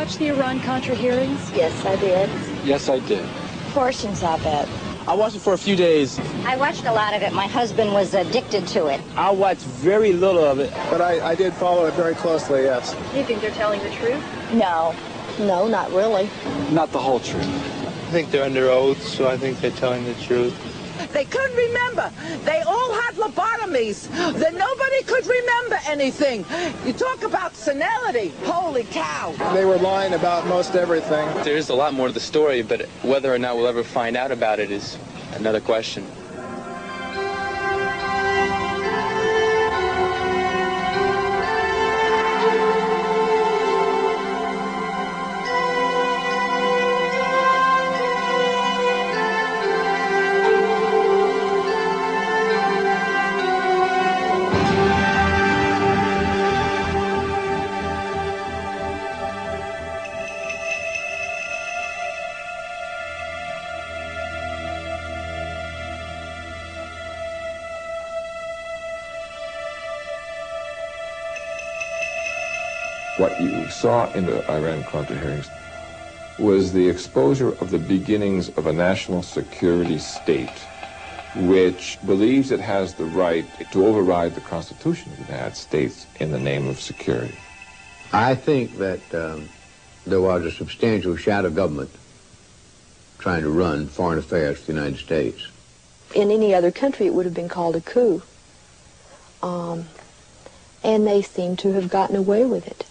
watch the Iran-Contra hearings? Yes, I did. Yes, I did. Portions of it. I watched it for a few days. I watched a lot of it. My husband was addicted to it. I watched very little of it. But I did follow it very closely, yes. Do you think they're telling the truth? No. No, not really. Not the whole truth. I think they're under oath, so I think they're telling the truth. They couldn't remember. They all had lobotomies. That nobody could remember anything. You talk about senility. Holy cow. They were lying about most everything. There's a lot more to the story, but whether or not we'll ever find out about it is another question. What you saw in the Iran-Contra hearings was the exposure of the beginnings of a national security state which believes it has the right to override the Constitution of the United States in the name of security. I think that there was a substantial shadow government trying to run foreign affairs for the United States. In any other country, it would have been called a coup. And they seem to have gotten away with it.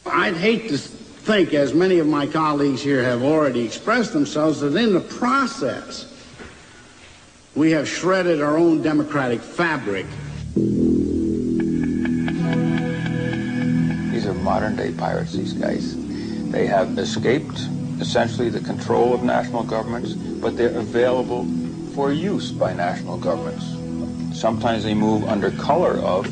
I'd hate to think, as many of my colleagues here have already expressed themselves, that in the process, we have shredded our own democratic fabric. These are modern-day pirates, these guys. They have escaped, essentially, the control of national governments, but they're available for use by national governments. Sometimes they move under color of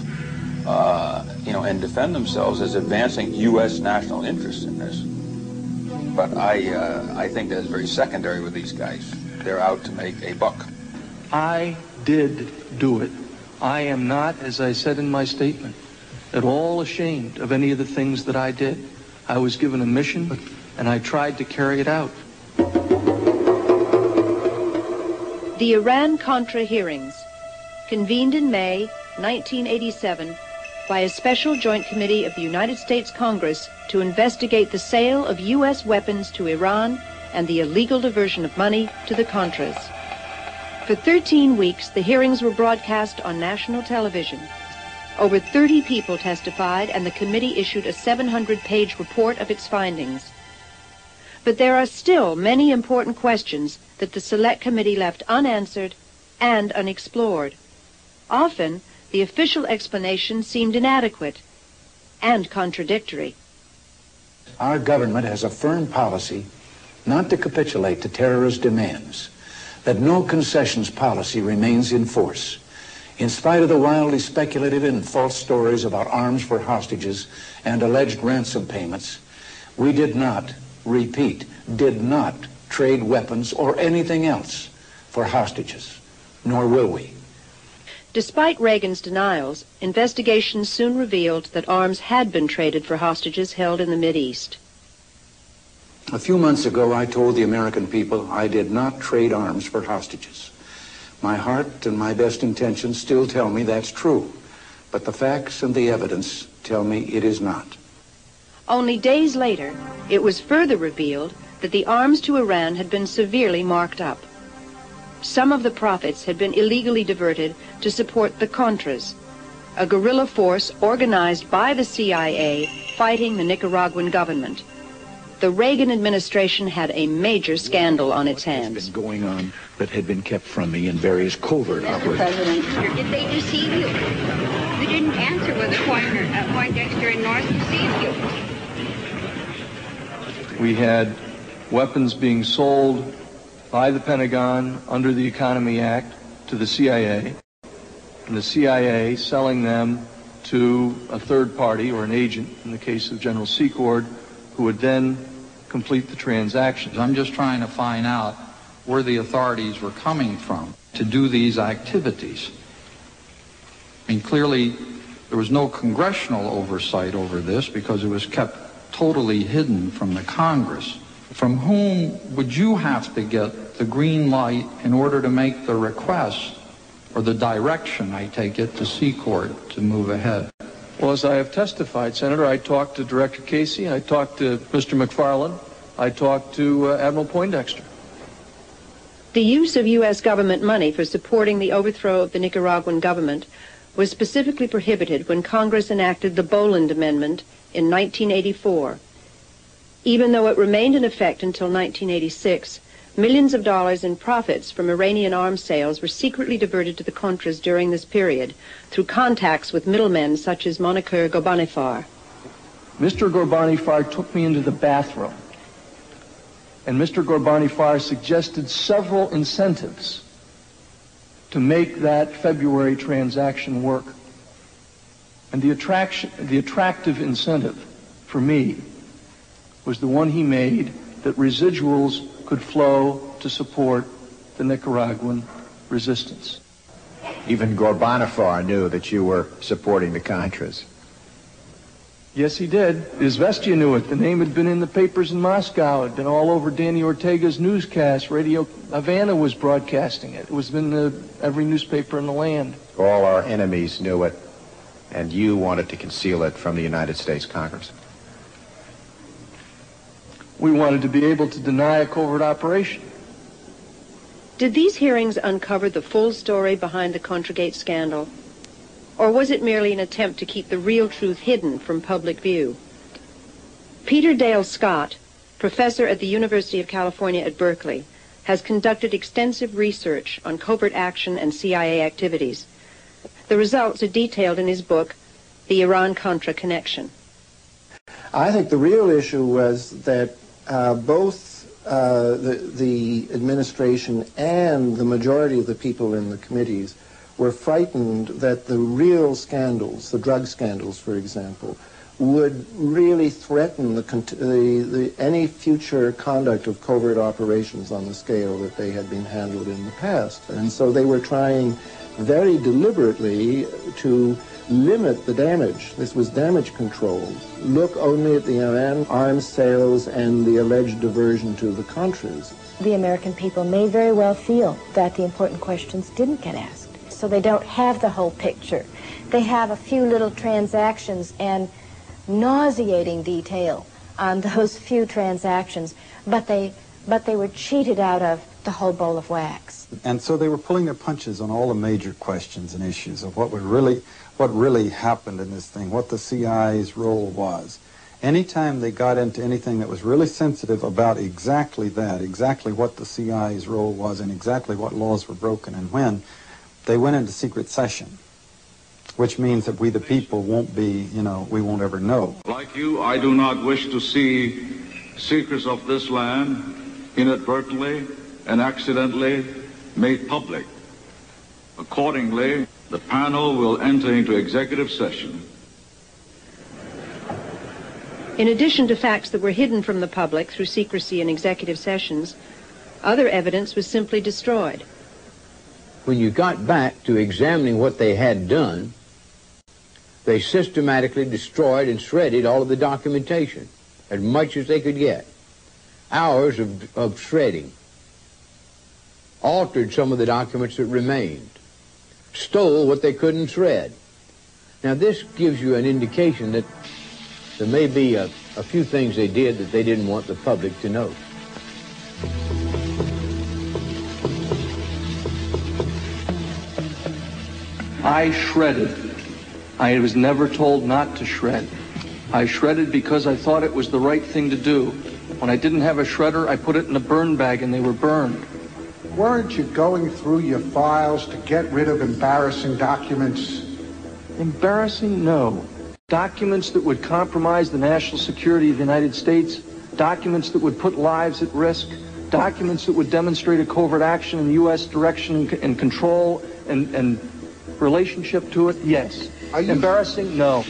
and defend themselves as advancing U.S. national interests in this. But I think that's very secondary with these guys. They're out to make a buck. I did do it. I am not, as I said in my statement, at all ashamed of any of the things that I did. I was given a mission, and I tried to carry it out. The Iran-Contra hearings, convened in May 1987 by a special joint committee of the United States Congress to investigate the sale of U.S. weapons to Iran and the illegal diversion of money to the Contras. For 13 weeks, the hearings were broadcast on national television. Over 30 people testified, and the committee issued a 700-page report of its findings. But there are still many important questions that the Select Committee left unanswered and unexplored. Often, the official explanation seemed inadequate and contradictory. Our government has a firm policy not to capitulate to terrorist demands, that no concessions policy remains in force. In spite of the wildly speculative and false stories about arms for hostages and alleged ransom payments, we did not, repeat, did not trade weapons or anything else for hostages, nor will we. Despite Reagan's denials, investigations soon revealed that arms had been traded for hostages held in the Mideast. A few months ago, I told the American people I did not trade arms for hostages. My heart and my best intentions still tell me that's true, but the facts and the evidence tell me it is not. Only days later, it was further revealed that the arms to Iran had been severely marked up. Some of the profits had been illegally diverted to support the Contras, a guerrilla force organized by the CIA fighting the Nicaraguan government. The Reagan administration had a major scandal on its hands. What has been going on that had been kept from me in various covert operations? Did they deceive you? You didn't answer whether Poindexter and North deceived you. We had weapons being sold by the Pentagon under the Economy Act to the CIA, and the CIA selling them to a third party or an agent, in the case of General Secord, who would then complete the transactions. I'm just trying to find out where the authorities were coming from to do these activities. I mean, clearly, there was no congressional oversight over this because it was kept totally hidden from the Congress. From whom would you have to get the green light in order to make the request, or the direction, I take it, to C-Court to move ahead? Well, as I have testified, Senator, I talked to Director Casey, I talked to Mr. McFarland, I talked to Admiral Poindexter. The use of U.S. government money for supporting the overthrow of the Nicaraguan government was specifically prohibited when Congress enacted the Boland Amendment in 1984. Even though it remained in effect until 1986, millions of dollars in profits from Iranian arms sales were secretly diverted to the Contras during this period through contacts with middlemen such as Moniker Ghorbanifar. Mr. Ghorbanifar took me into the bathroom, and Mr. Ghorbanifar suggested several incentives to make that February transaction work. And the attractive incentive for me was the one he made, that residuals could flow to support the Nicaraguan resistance. Even Ghorbanifar knew that you were supporting the Contras. Yes, he did. Izvestia knew it. The name had been in the papers in Moscow. It had been all over Danny Ortega's newscast. Radio Havana was broadcasting it. It was in every newspaper in the land. All our enemies knew it, and you wanted to conceal it from the United States Congress. We wanted to be able to deny a covert operation. Did these hearings uncover the full story behind the Contragate scandal? Or was it merely an attempt to keep the real truth hidden from public view? Peter Dale Scott, professor at the University of California at Berkeley, has conducted extensive research on covert action and CIA activities. The results are detailed in his book, The Iran-Contra Connection. I think the real issue was that both the administration and the majority of the people in the committees were frightened that the real scandals, the drug scandals, for example, would really threaten any future conduct of covert operations on the scale that they had been handled in the past. And so they were trying very deliberately to limit the damage. This was damage control. Look only at the Iran arms sales and the alleged diversion to the Contras. The American people may very well feel that the important questions didn't get asked. So they don't have the whole picture. They have a few little transactions and nauseating detail on those few transactions, but they were cheated out of the whole bowl of wax. And so they were pulling their punches on all the major questions and issues of what really happened in this thing, what the CIA's role was. Anytime they got into anything that was really sensitive about exactly that, exactly what the CIA's role was and exactly what laws were broken and when, they went into secret session, which means that we the people won't be, we won't ever know. Like you, I do not wish to see secrets of this land inadvertently and accidentally made public. Accordingly, the panel will enter into executive session. In addition to facts that were hidden from the public through secrecy in executive sessions, other evidence was simply destroyed. When you got back to examining what they had done, they systematically destroyed and shredded all of the documentation, as much as they could get. Hours of shredding. Altered some of the documents that remained. Stole what they couldn't shred. Now this gives you an indication that there may be a few things they did that they didn't want the public to know. I shredded. I was never told not to shred. I shredded because I thought it was the right thing to do. When I didn't have a shredder, I put it in a burn bag and they were burned. Weren't you going through your files to get rid of embarrassing documents? Embarrassing? No. Documents that would compromise the national security of the United States, documents that would put lives at risk, documents that would demonstrate a covert action in U.S. direction and control and relationship to it, yes. Embarrassing? No.